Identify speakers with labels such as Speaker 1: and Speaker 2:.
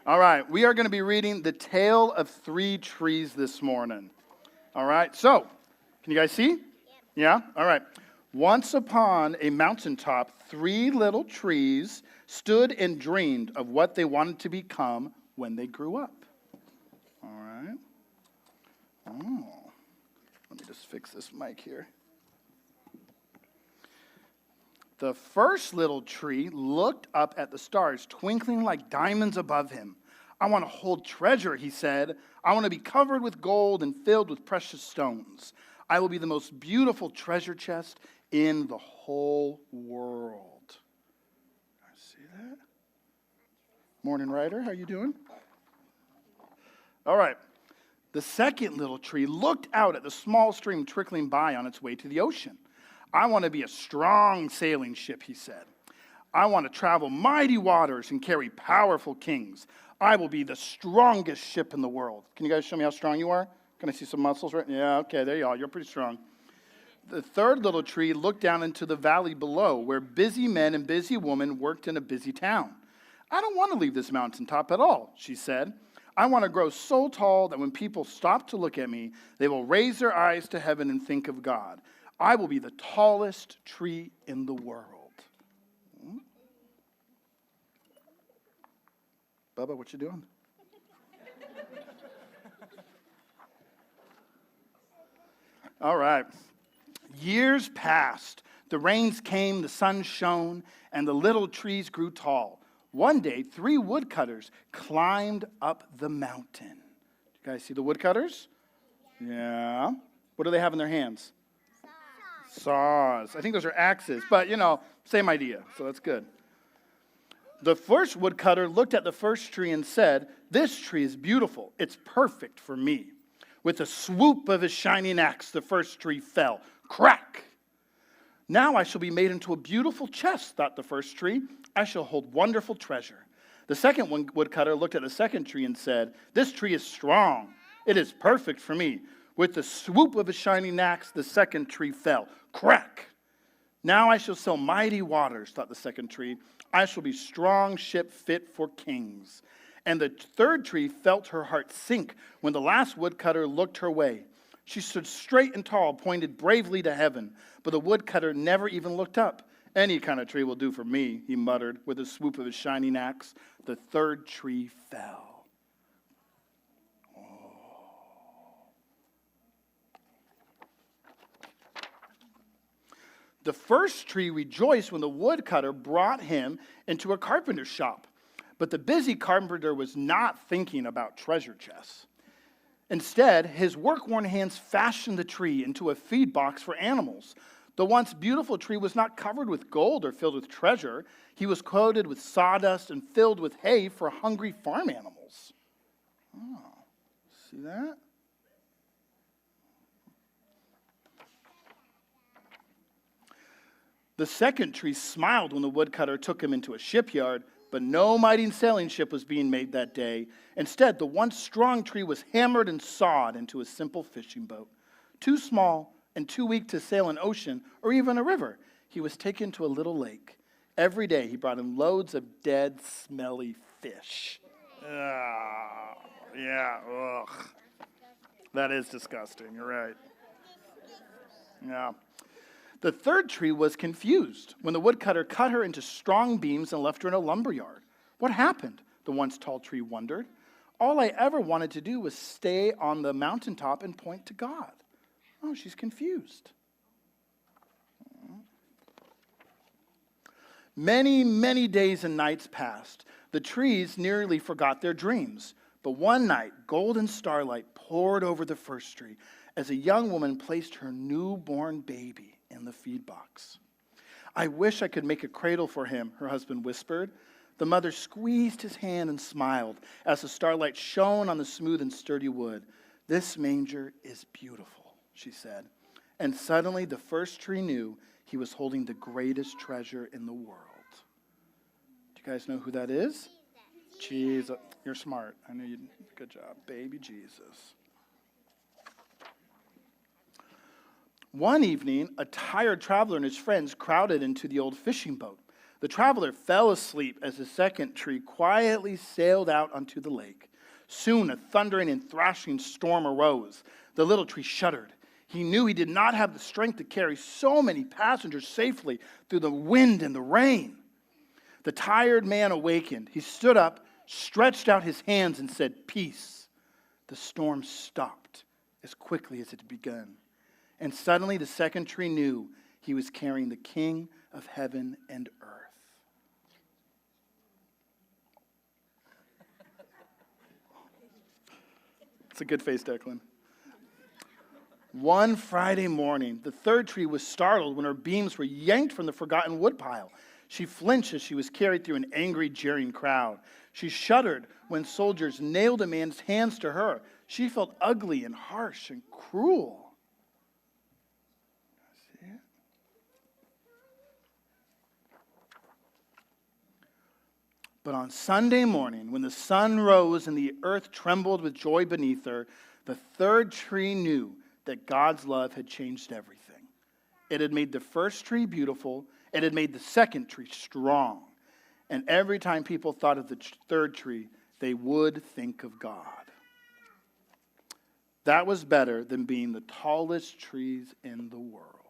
Speaker 1: All right, we are going to be reading The Tale of Three Trees this morning. All right, so, can you guys see? Yeah? All right. Once upon a mountaintop, three little trees stood and dreamed of what they wanted to become when they grew up. All right. Oh, let me just fix this mic here. The first little tree looked up at the stars, twinkling like diamonds above him. I want to hold treasure, he said. I want to be covered with gold and filled with precious stones. I will be the most beautiful treasure chest in the whole world. See that? Morning, Ryder. How you doing? All right. The second little tree looked out at the small stream trickling by on its way to the ocean. I want to be a strong sailing ship, he said. I want to travel mighty waters and carry powerful kings. I will be the strongest ship in the world. Can you guys show me how strong you are? Can I see some muscles? Right? Yeah, okay, there you are. You're pretty strong. The third little tree looked down into the valley below, where busy men and busy women worked in a busy town. I don't want to leave this mountaintop at all, she said. I want to grow so tall that when people stop to look at me, they will raise their eyes to heaven and think of God. I will be the tallest tree in the world. Bubba, what you doing? All right. Years passed. The rains came, the sun shone, and the little trees grew tall. One day, three woodcutters climbed up the mountain. You guys see the woodcutters? Yeah. What do they have in their hands? Saws. I think those are axes, but same idea, so that's good. The first woodcutter looked at the first tree and said, "This tree is beautiful. It's perfect for me." With a swoop of his shining axe, the first tree fell. Crack! Now I shall be made into a beautiful chest, thought the first tree. I shall hold wonderful treasure. The second woodcutter looked at the second tree and said, "This tree is strong. It is perfect for me." With the swoop of a shining axe, the second tree fell. Crack! Now I shall sail mighty waters, thought the second tree. I shall be strong ship fit for kings. And the third tree felt her heart sink when the last woodcutter looked her way. She stood straight and tall, pointed bravely to heaven, but the woodcutter never even looked up. Any kind of tree will do for me, he muttered with a swoop of his shining axe. The third tree fell. The first tree rejoiced when the woodcutter brought him into a carpenter's shop. But the busy carpenter was not thinking about treasure chests. Instead, his work-worn hands fashioned the tree into a feed box for animals. The once beautiful tree was not covered with gold or filled with treasure. He was coated with sawdust and filled with hay for hungry farm animals. Oh, see that? The second tree smiled when the woodcutter took him into a shipyard, but no mighty sailing ship was being made that day. Instead, the once strong tree was hammered and sawed into a simple fishing boat. Too small and too weak to sail an ocean or even a river, he was taken to a little lake. Every day he brought him loads of dead, smelly fish. Yeah, ugh. That is disgusting, you're right. Yeah. The third tree was confused when the woodcutter cut her into strong beams and left her in a lumberyard. What happened? The once tall tree wondered. All I ever wanted to do was stay on the mountaintop and point to God. Oh, she's confused. Many, many days and nights passed. The trees nearly forgot their dreams. But one night, golden starlight poured over the first tree as a young woman placed her newborn baby in the feed box. I wish I could make a cradle for him, her husband whispered. The mother squeezed his hand and smiled as the starlight shone on the smooth and sturdy wood. This manger is beautiful, she said. And suddenly the first tree knew he was holding the greatest treasure in the world. Do you guys know who that is? Jesus. You're smart. I know you did a good job. Baby Jesus. One evening, a tired traveler and his friends crowded into the old fishing boat. The traveler fell asleep as the second tree quietly sailed out onto the lake. Soon a thundering and thrashing storm arose. The little tree shuddered. He knew he did not have the strength to carry so many passengers safely through the wind and the rain. The tired man awakened. He stood up, stretched out his hands, and said, "Peace." The storm stopped as quickly as it had begun. And suddenly the second tree knew he was carrying the King of heaven and earth. It's a good face, Declan. One Friday morning, the third tree was startled when her beams were yanked from the forgotten woodpile. She flinched as she was carried through an angry, jeering crowd. She shuddered when soldiers nailed a man's hands to her. She felt ugly and harsh and cruel. See it? But on Sunday morning, when the sun rose and the earth trembled with joy beneath her, the third tree knew that God's love had changed everything. It had made the first tree beautiful. It had made the second tree strong. And every time people thought of the third tree, they would think of God. That was better than being the tallest trees in the world.